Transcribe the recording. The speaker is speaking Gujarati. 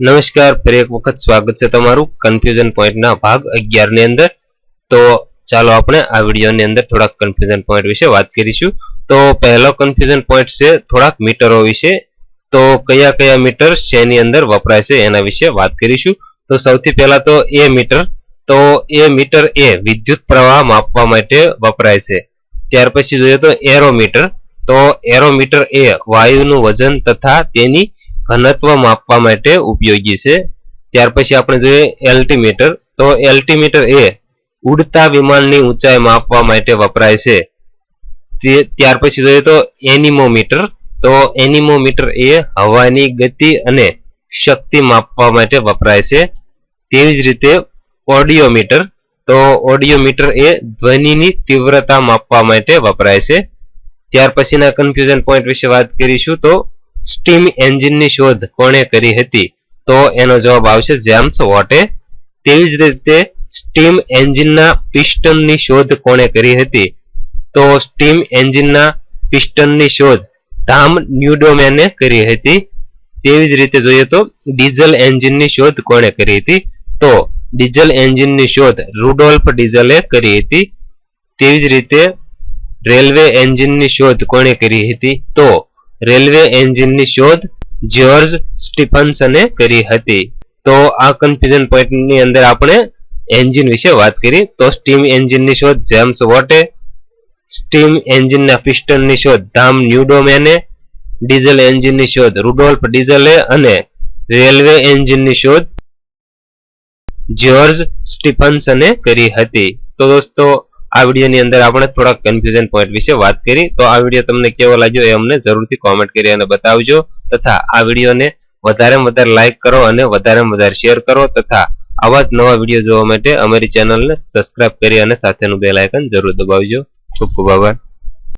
નમસ્કાર, ફરી એક વખત સ્વાગત છે તમારું કન્ફ્યુઝન પોઈન્ટના ભાગ 11 ની અંદર. તો ચાલો આપણે આ વિડીયોની અંદર થોડાક કન્ફ્યુઝન પોઈન્ટ વિશે વાત કરીશું. તો પહેલો કન્ફ્યુઝન પોઈન્ટ છે થોડાક મીટરો વિશે. તો કયા કયા મીટર શેની અંદર વપરાય છે એના વિશે વાત કરીશું. તો સૌથી પહેલા તો એ મીટર. તો એ મીટર એ વિદ્યુત પ્રવાહ માપવા માટે વપરાય છે. ત્યાર પછી જોઈએ તો એરોમીટર. તો એરોમીટર એ વાયુનું વજન તથા તેની ઘનત્વ માપવા માટે ઉપયોગી છે. ત્યાર પછી આપણે જોઈએ એલ્ટિમીટર. તો એલ્ટિમીટર એ ઉડતા વિમાનની ઊંચાઈ માપવા માટે વપરાય છે. ત્યાર પછી જોઈએ તો એનિમોમીટર. તો એનિમોમીટર એ હવાની ગતિ અને શક્તિ માપવા માટે વપરાય છે. તેવી જ રીતે ઓડિયોમીટર. તો ઓડિયોમીટર એ ધ્વનિની તીવ્રતા માપવા માટે વપરાય છે. ત્યાર પછીના કન્ફ્યુઝન પોઈન્ટ વિશે વાત કરીશું. તો સ્ટીમ એન્જિનની શોધ કોણે કરી હતી? તો એનો જવાબ આવશે જેમ્સ વોટે. તેવી જ રીતે સ્ટીમ એન્જિનના પિસ્ટનની શોધ કોણે કરી હતી? તો સ્ટીમ એન્જિનના પિસ્ટનની શોધ ધામ ન્યુડોમેને કરી હતી. તેવી જ રીતે જોઈએ તો ડીઝલ એન્જિનની શોધ કોણે કરી હતી? તો ડીઝલ એન્જિનની શોધ રુડોલ્ફ ડીઝલે કરી હતી. તેવી જ રીતે રેલવે એન્જિનની શોધ કોણે કરી હતી? તો રેલવે એન્જિનની શોધ જ્યોર્જ સ્ટીફન્સને કરી હતી. તો આ કન્ફ્યુઝન પોઈન્ટની અંદર આપણે એન્જિન વિશે વાત કરી. તો સ્ટીમ એન્જિનની શોધ જેમ્સ વોટે, સ્ટીમ એન્જિનના પિસ્ટનની શોધ ધામ ન્યુડોમેને, ડીઝલ એન્જિનની શોધ રુડોલ્ફ ડીઝલે અને રેલવે એન્જિનની શોધ જ્યોર્જ સ્ટીફન્સને કરી હતી. તો દોસ્તો આ વિડીયોની અંદર આપણે થોડા કન્ફ્યુઝન પોઈન્ટ વિશે વાત કરી. તો આ વિડીયો તમને કેવો લાગ્યો એ અમને જરૂરથી કોમેન્ટ કરી અને બતાવજો. તથા આ વિડીયોને વધારેમાં વધારે લાઈક કરો અને વધારેમાં વધારે શેર કરો. તથા આવા જ નવા વિડીયો જોવા માટે અમારી ચેનલને સબસ્ક્રાઇબ કરી અને સાથેનું બેલ આઇકન જરૂર દબાવજો. ખૂબ ખૂબ આભાર.